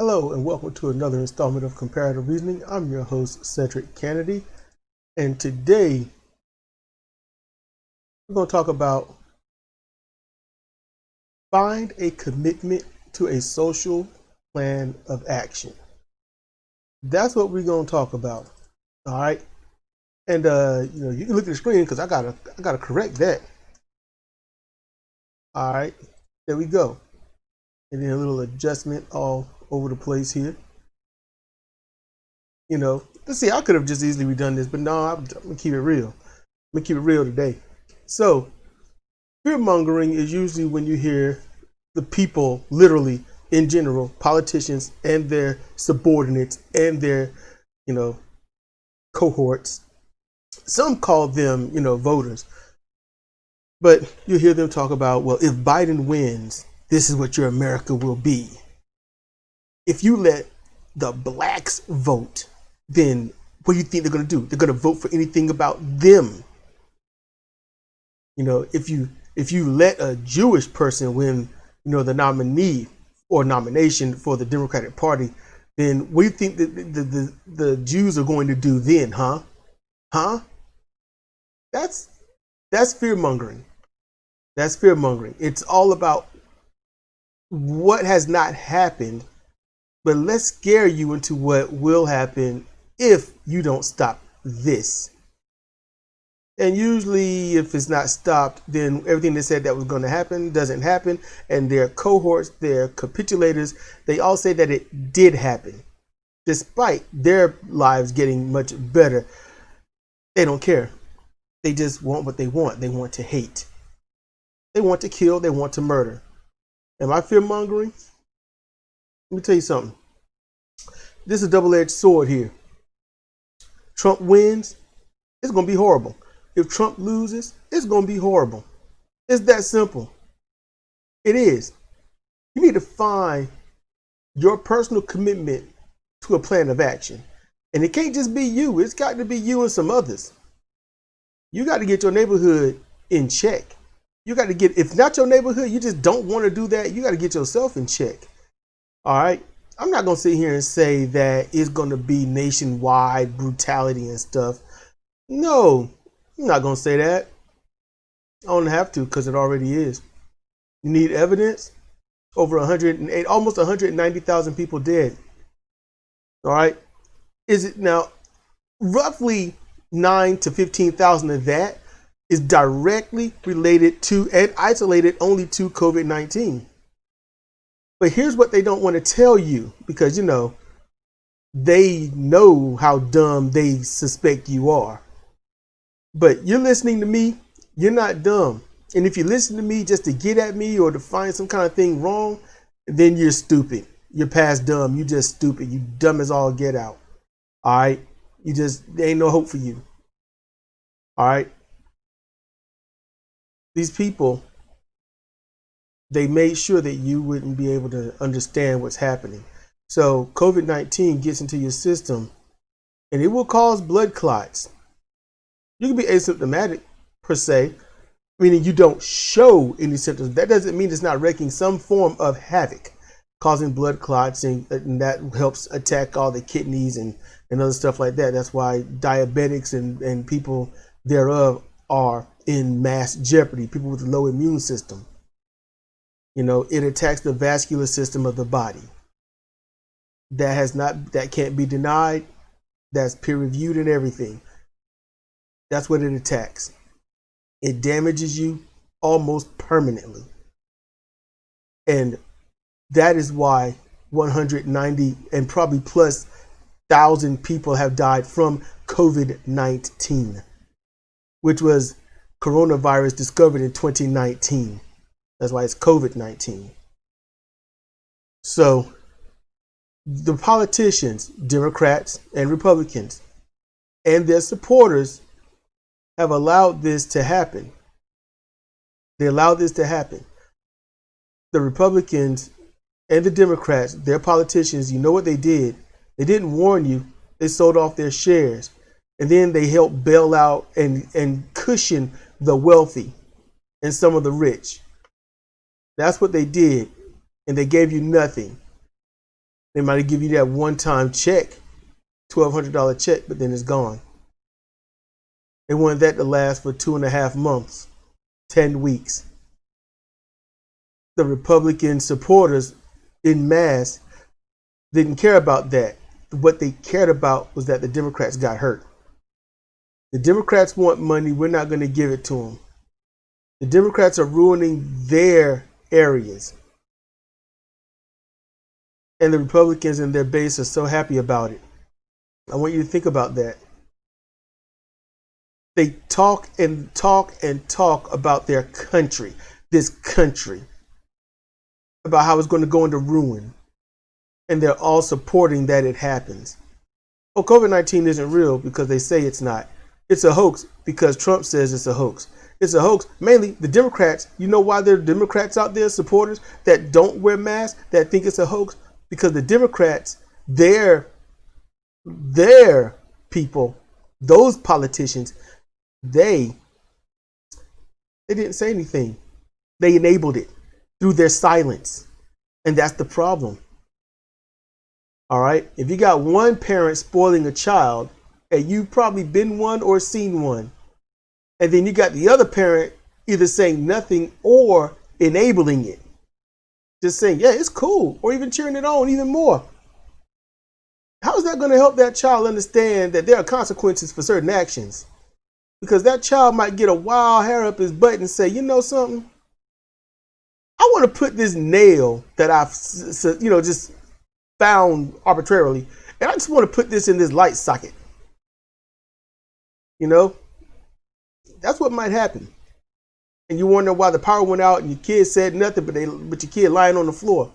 Hello and welcome to another installment of Comparative Reasoning. I'm your host, Cedric Kennedy, and today we're going to talk about find a commitment to a social plan of action. That's what we're going to talk about. All right. And you can look at the screen because I gotta correct that. All right, there we go. And then a little adjustment all over the place here. Let's see, I could have just easily redone this, but no, I'm gonna keep it real. I'm gonna keep it real today. So, fear mongering is usually when you hear the people, literally in general, politicians and their subordinates and their, cohorts. Some call them, voters. But you hear them talk about, well, if Biden wins, this is what your America will be. If you let the blacks vote, then what do you think they're going to do? They're going to vote for anything about them. If you let a Jewish person win, the nominee or nomination for the Democratic Party, then what do you think the Jews are going to do then, huh? That's fear mongering. That's fear mongering. It's all about what has not happened, but let's scare you into what will happen if you don't stop this. And usually if it's not stopped, then everything they said that was going to happen doesn't happen. And their cohorts, their capitulators, they all say that it did happen. Despite their lives getting much better, they don't care. They just want what they want. They want to hate. They want to kill. They want to murder. Am I fear mongering? Let me tell you something. This is a double-edged sword here. Trump wins, it's going to be horrible. If Trump loses, it's going to be horrible. It's that simple. It is. You need to find your personal commitment to a plan of action. And it can't just be you. It's got to be you and some others. You got to get your neighborhood in check. You got to get, if not your neighborhood, you just don't want to do that, you got to get yourself in check. All right? I'm not going to sit here and say that it's going to be nationwide brutality and stuff. No, I'm not going to say that. I don't have to because it already is. You need evidence? Over 108, almost 190,000 people dead. All right? Is it now roughly 9 to 15,000 of that is directly related to and isolated only to COVID-19. But here's what they don't want to tell you because, they know how dumb they suspect you are. But you're listening to me, you're not dumb. And if you listen to me just to get at me or to find some kind of thing wrong, then you're stupid. You're past dumb. You just stupid. You dumb as all get out. All right? There ain't no hope for you. All right? These people, they made sure that you wouldn't be able to understand what's happening. So COVID-19 gets into your system and it will cause blood clots. You can be asymptomatic per se, meaning you don't show any symptoms. That doesn't mean it's not wreaking some form of havoc, causing blood clots, and that helps attack all the kidneys and other stuff like that. That's why diabetics and people thereof are in mass jeopardy, people with a low immune system. It attacks the vascular system of the body. That can't be denied. That's peer reviewed and everything. That's what it attacks. It damages you almost permanently. And that is why 190 and probably plus 1,000 people have died from COVID-19, which was coronavirus discovered in 2019. That's why it's COVID-19. So the politicians, Democrats and Republicans, and their supporters have allowed this to happen. They allowed this to happen. The Republicans and the Democrats, their politicians, you know what they did? They didn't warn you. They sold off their shares. And then they helped bail out and cushion the wealthy and some of the rich. That's what they did. And they gave you nothing. They might give you that one-time check, $1,200 check, but then it's gone. They wanted that to last for 2.5 months, 10 weeks. The Republican supporters in mass didn't care about that. What they cared about was that the Democrats got hurt. The Democrats want money. We're not going to give it to them. The Democrats are ruining their areas. And the Republicans and their base are so happy about it. I want you to think about that. They talk and talk and talk about their country, this country, about how it's going to go into ruin. And they're all supporting that it happens. Oh, COVID-19 isn't real because they say it's not. It's a hoax because Trump says it's a hoax. It's a hoax. Mainly the Democrats. You know why there are Democrats out there, supporters that don't wear masks, that think it's a hoax? Because the Democrats, their people, those politicians, they didn't say anything. They enabled it through their silence. And that's the problem. All right. If you got one parent spoiling a child, and you've probably been one or seen one, and then you got the other parent either saying nothing or enabling it, just saying, yeah, it's cool, or even cheering it on even more. How is that going to help that child understand that there are consequences for certain actions? Because that child might get a wild hair up his butt and say, you know something? I want to put this nail that I've, just found arbitrarily, and I just want to put this in this light socket. You know, that's what might happen. And you wonder why the power went out and your kid said nothing, but your kid lying on the floor.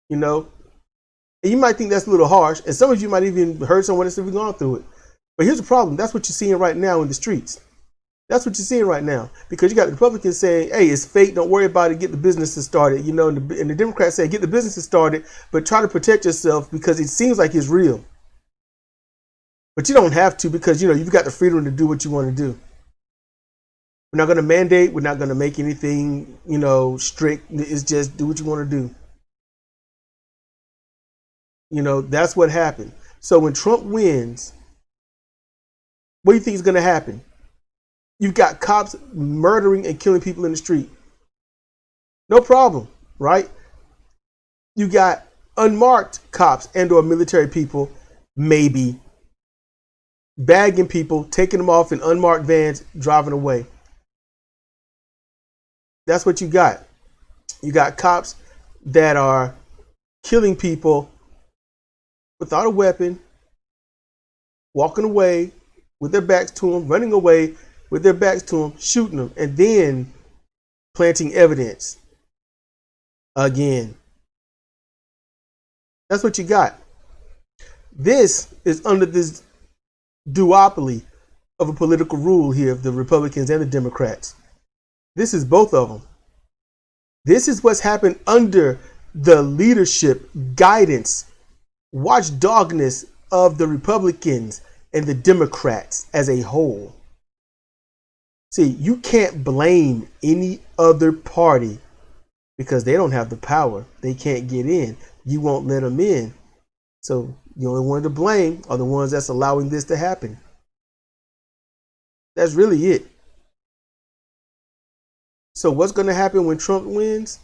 You know, and you might think that's a little harsh, and some of you might even heard someone that's even gone through it. But here's the problem: that's what you're seeing right now in the streets. That's what you're seeing right now, because you got the Republicans saying, "Hey, it's fake. Don't worry about it. Get the businesses started." You know, and the Democrats say, "Get the businesses started, but try to protect yourself because it seems like it's real." But you don't have to, because, you've got the freedom to do what you want to do. We're not going to mandate. We're not going to make anything, strict. It's just do what you want to do. That's what happened. So when Trump wins, what do you think is going to happen? You've got cops murdering and killing people in the street. No problem, right? You got unmarked cops and or military people, maybe, bagging people, taking them off in unmarked vans, driving away. That's what you got. You got cops that are killing people without a weapon, walking away with their backs to them, running away with their backs to them, shooting them, and then planting evidence again. That's what you got. This is under this duopoly of a political rule here of the Republicans and the Democrats. This is both of them. This is what's happened under the leadership, guidance, watchdogness of the Republicans and the Democrats as a whole. See, you can't blame any other party because they don't have the power. They can't get in. You won't let them in. So the only one to blame are the ones that's allowing this to happen. That's really it. So what's going to happen when Trump wins?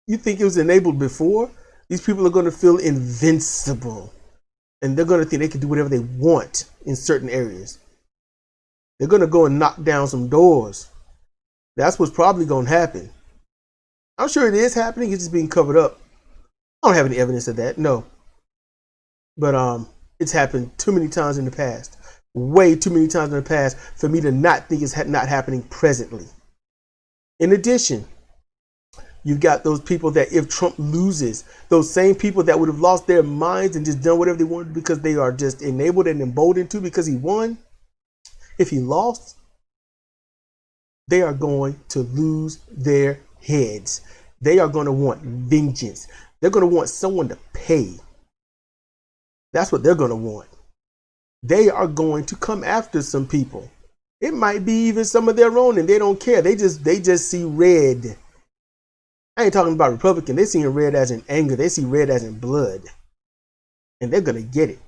You think it was enabled before? These people are going to feel invincible. And they're going to think they can do whatever they want in certain areas. They're going to go and knock down some doors. That's what's probably going to happen. I'm sure it is happening. It's just being covered up. I don't have any evidence of that, no. But it's happened too many times in the past. Way too many times in the past for me to not think it's not happening presently. In addition, you've got those people that if Trump loses, those same people that would have lost their minds and just done whatever they wanted because they are just enabled and emboldened to because he won. If he lost, they are going to lose their heads. They are going to want vengeance. They're going to want someone to pay. That's what they're going to want. They are going to come after some people. It might be even some of their own, and they don't care. They just see red. I ain't talking about Republican. They see red as in anger. They see red as in blood. And they're going to get it.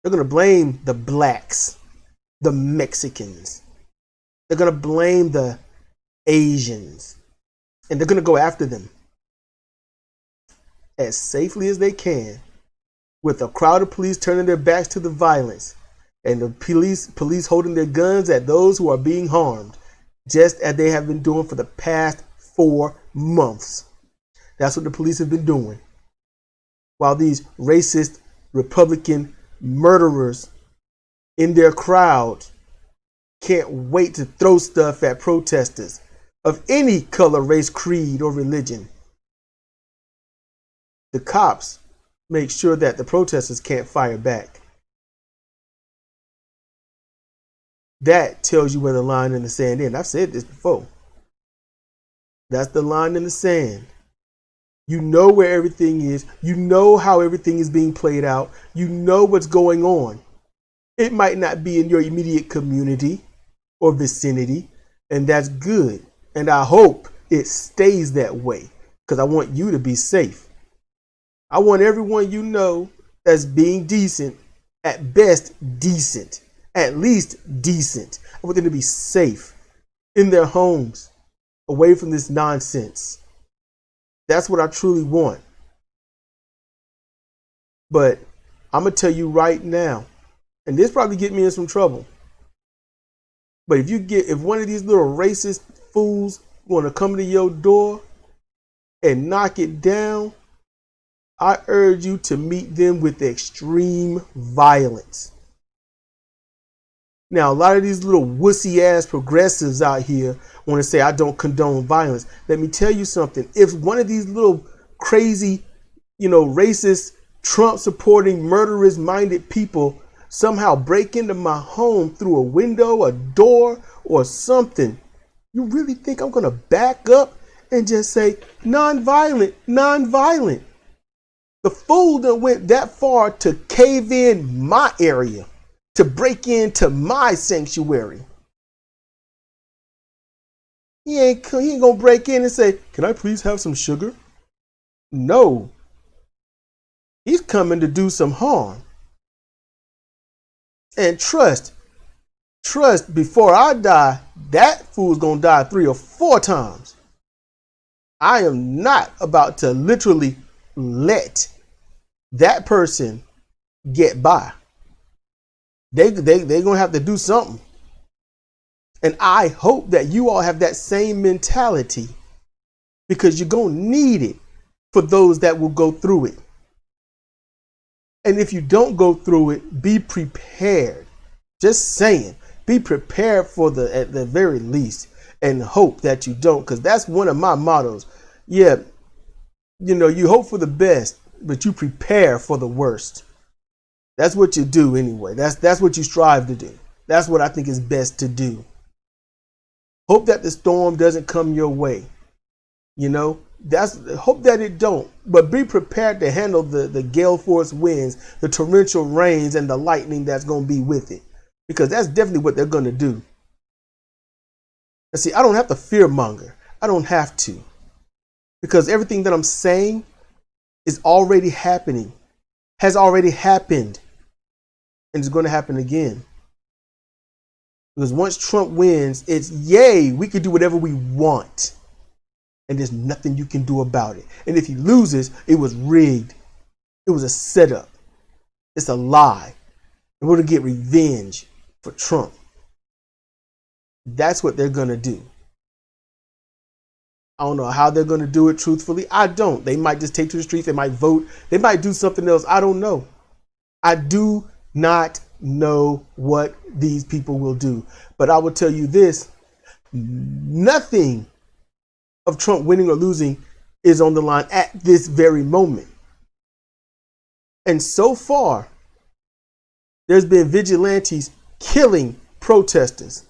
They're going to blame the blacks, the Mexicans. They're going to blame the Asians. And they're going to go after them as safely as they can, with a crowd of police turning their backs to the violence and the police holding their guns at those who are being harmed, just as they have been doing for the past 4 months. That's what the police have been doing. While these racist Republican murderers in their crowd can't wait to throw stuff at protesters of any color, race, creed, or religion, the cops make sure that the protesters can't fire back. That tells you where the line in the sand is. I've said this before. That's the line in the sand. You know where everything is. You know how everything is being played out. You know what's going on. It might not be in your immediate community or vicinity, and that's good. And I hope it stays that way, because I want you to be safe. I want everyone you know that's being decent, at best decent, at least decent. I want them to be safe in their homes, away from this nonsense. That's what I truly want. But I'm going to tell you right now, and this probably get me in some trouble, but if one of these little racist fools want to come to your door and knock it down, I urge you to meet them with extreme violence. Now, a lot of these little wussy ass progressives out here want to say I don't condone violence. Let me tell you something. If one of these little crazy, racist, Trump supporting, murderous minded people somehow break into my home through a window, a door, or something, you really think I'm going to back up and just say nonviolent, nonviolent? The fool that went that far to cave in my area, to break into my sanctuary. He ain't gonna break in and say, "Can I please have some sugar?" No. He's coming to do some harm. And trust before I die, that fool's gonna die 3 or 4 times. I am not about to literally let that person get by. They gonna have to do something. And I hope that you all have that same mentality, because you're gonna need it for those that will go through it. And if you don't go through it, be prepared. Just saying, be prepared at the very least, and hope that you don't, because that's one of my mottos. Yeah, you hope for the best, but you prepare for the worst. That's what you do anyway. That's what you strive to do. That's what I think is best to do. Hope that the storm doesn't come your way. Hope that it don't. But be prepared to handle the gale force winds, the torrential rains, and the lightning that's going to be with it. Because that's definitely what they're going to do. And see, I don't have to fearmonger. I don't have to. Because everything that I'm saying is already happening, has already happened, and it's going to happen again. Because once Trump wins, it's yay, we can do whatever we want. And there's nothing you can do about it. And if he loses, it was rigged. It was a setup. It's a lie. And we're going to get revenge for Trump. That's what they're going to do. I don't know how they're going to do it, truthfully. I don't. They might just take to the streets. They might vote. They might do something else. I don't know. I do not know what these people will do. But I will tell you this. Nothing of Trump winning or losing is on the line at this very moment. And so far, there's been vigilantes killing protesters,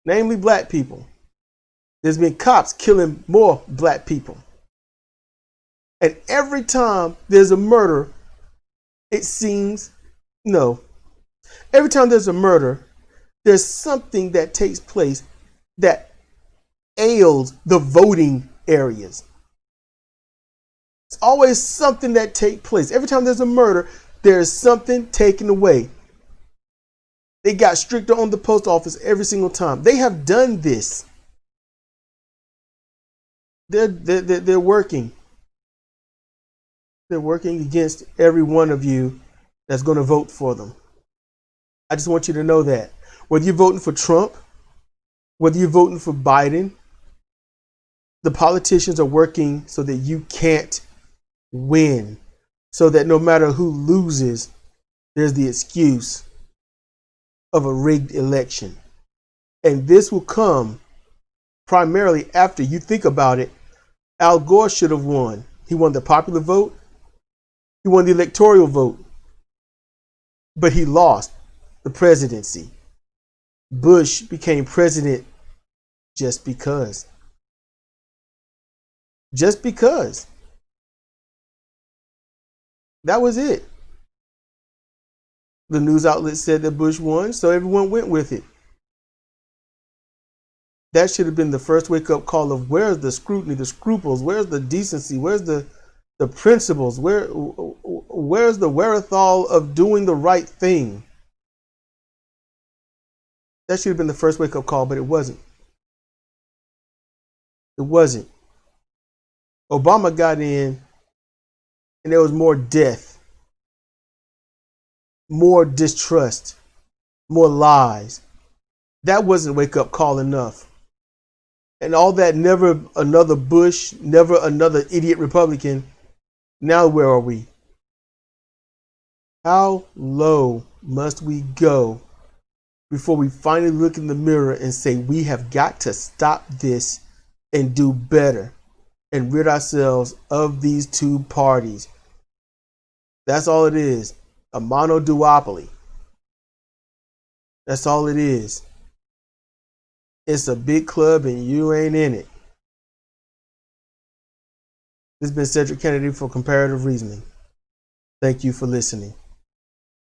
namely black people. There's been cops killing more black people. And every time there's a murder, every time there's a murder, there's something that takes place that ails the voting areas. It's always something that takes place. Every time there's a murder, there's something taken away. They got stricter on the post office every single time. They have done this. They're working. They're working against every one of you that's going to vote for them. I just want you to know that. Whether you're voting for Trump, whether you're voting for Biden, the politicians are working so that you can't win. So that no matter who loses, there's the excuse of a rigged election. And this will come primarily after you think about it. Al Gore should have won. He won the popular vote. He won the electoral vote. But he lost the presidency. Bush became president just because. Just because. That was it. The news outlet said that Bush won, so everyone went with it. That should have been the first wake-up call of where's the scrutiny, the scruples, where's the decency, where's the principles, where's the wherewithal of doing the right thing? That should have been the first wake-up call, but it wasn't. It wasn't. Obama got in, and there was more death, more distrust, more lies. That wasn't wake-up call enough. And all that, never another Bush, never another idiot Republican. Now where are we? How low must we go before we finally look in the mirror and say we have got to stop this and do better and rid ourselves of these two parties? That's all it is. A monoduopoly. That's all it is. It's a big club and you ain't in it. This has been Cedric Kennedy for Comparative Reasoning. Thank you for listening.